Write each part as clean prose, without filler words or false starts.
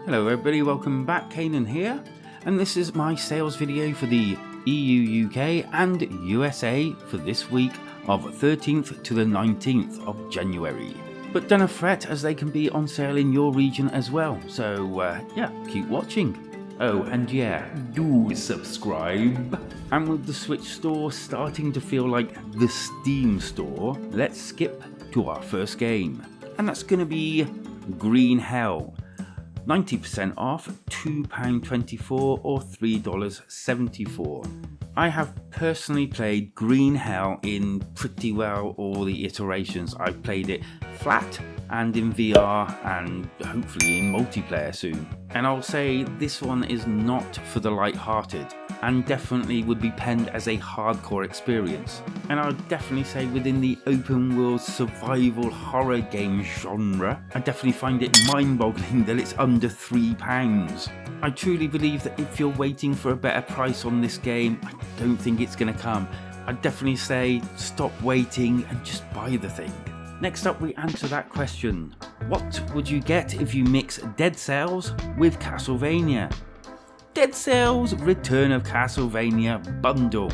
Hello everybody, welcome back, Kanan here, and this is my sales video for the EU, UK and USA for this week of 13th to the 19th of January. But don't fret, as they can be on sale in your region as well, so yeah, keep watching. Oh, and yeah, do subscribe. And with the Switch store starting to feel like the Steam store, let's skip to our first game, and that's going to be Green Hell. 90% off, £2.24 or $3.74. I have personally played Green Hell in pretty well all the iterations. I've played it flat and in VR and hopefully in multiplayer soon. And I'll say this one is not for the light-hearted and definitely would be penned as a hardcore experience. And I'd definitely say within the open world survival horror game genre, I definitely find it mind-boggling that it's under £3. I truly believe that if you're waiting for a better price on this game, I don't think it's going to come. I'd definitely say stop waiting and just buy the thing. Next up, we answer that question. What would you get if you mix Dead Cells with Castlevania? Dead Cells Return of Castlevania bundle.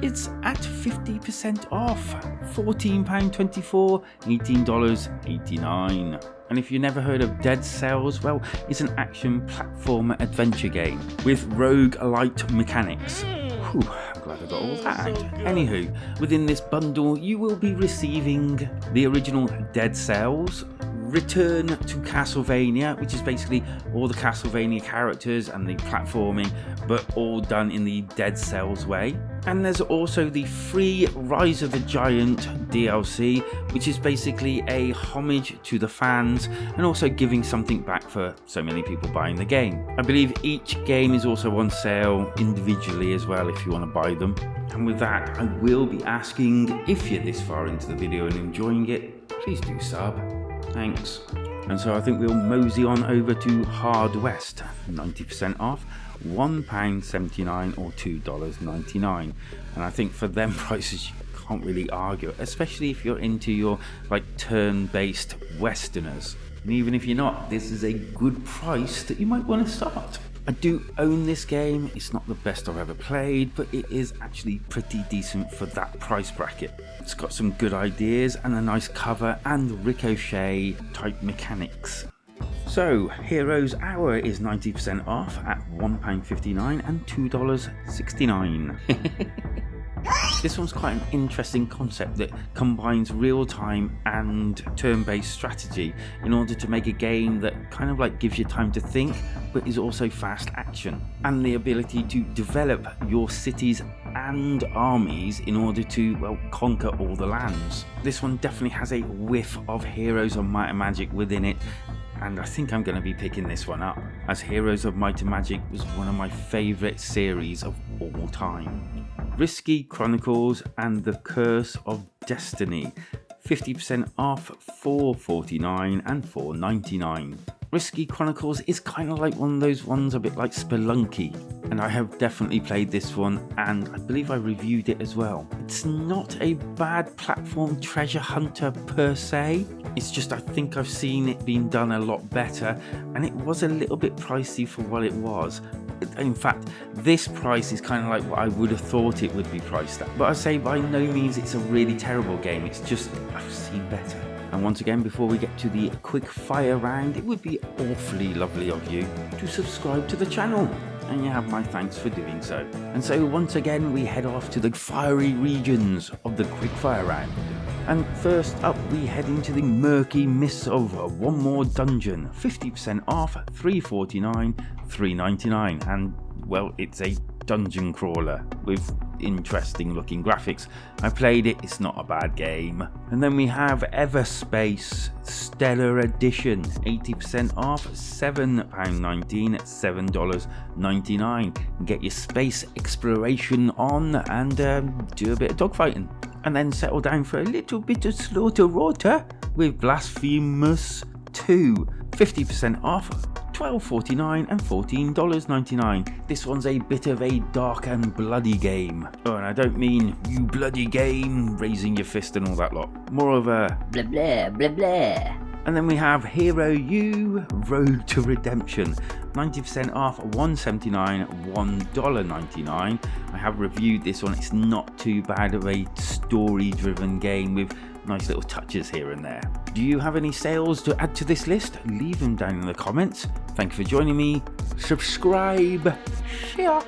It's at 50% off, £14.24, $18.89. And if you've never heard of Dead Cells, well, it's an action platformer adventure game with roguelite mechanics. Whew, I'm glad I got all that out. Anywho, within this bundle, you will be receiving the original Dead Cells, Return to Castlevania, which is basically all the Castlevania characters and the platforming, but all done in the Dead Cells way. And there's also the free Rise of the Giant DLC, which is basically a homage to the fans and also giving something back for so many people buying the game. I believe each game is also on sale individually as well if you want to buy them. And with that, I will be asking, if you're this far into the video and enjoying it, please do sub. Thanks. And so I think we'll mosey on over to Hard West, 90% off, £1.79 or $2.99. And I think for them prices you can't really argue, especially if you're into your turn-based westerners. And even if you're not, this is a good price that you might want to start. I do own this game. It's not the best I've ever played, but it is actually pretty decent for that price bracket. It's got some good ideas and a nice cover and ricochet type mechanics. So, Heroes Hour is 90% off at £1.59 and $2.69. This one's quite an interesting concept that combines real-time and turn-based strategy in order to make a game that kind of gives you time to think, but is also fast action, and the ability to develop your cities and armies in order to, conquer all the lands. This one definitely has a whiff of Heroes of Might and Magic within it, and I think I'm going to be picking this one up, as Heroes of Might and Magic was one of my favourite series of all time. Risky Chronicles and the Curse of Destiny, 50% off, $4.49 and $4.99. Risky Chronicles is kind of like one of those ones a bit like Spelunky, and I have definitely played this one and I believe I reviewed it as well. It's not a bad platform treasure hunter per se, it's just I think I've seen it being done a lot better, and it was a little bit pricey for what it was. In fact, this price is kind of like what I would have thought it would be priced at. But I say by no means it's a really terrible game, it's just I've seen better. And once again, before we get to the quick fire round, it would be awfully lovely of you to subscribe to the channel. And you have my thanks for doing so. And so once again, we head off to the fiery regions of the quick fire round. And first up, we head into the murky mists of One More Dungeon, 50% off, $3.49, $3.99, and well, it's a dungeon crawler with interesting looking graphics. I played it, it's not a bad game. And then we have Everspace Stellar Edition, 80% off, £7.19, $7.99. Get your space exploration on and do a bit of dogfighting. And then settle down for a little bit of slaughter water with Blasphemous 2, 50% off, $12.49 and $14.99. This one's a bit of a dark and bloody game. Oh, and I don't mean you bloody game, raising your fist and all that lot. More of a blah blah blah blah. And then we have Hero U Road to Redemption, 90% off, $1.79, $1.99. I have reviewed this one. It's not too bad of a story-driven game with nice little touches here and there. Do you have any sales to add to this list? Leave them down in the comments. Thank you for joining me. Subscribe. See ya.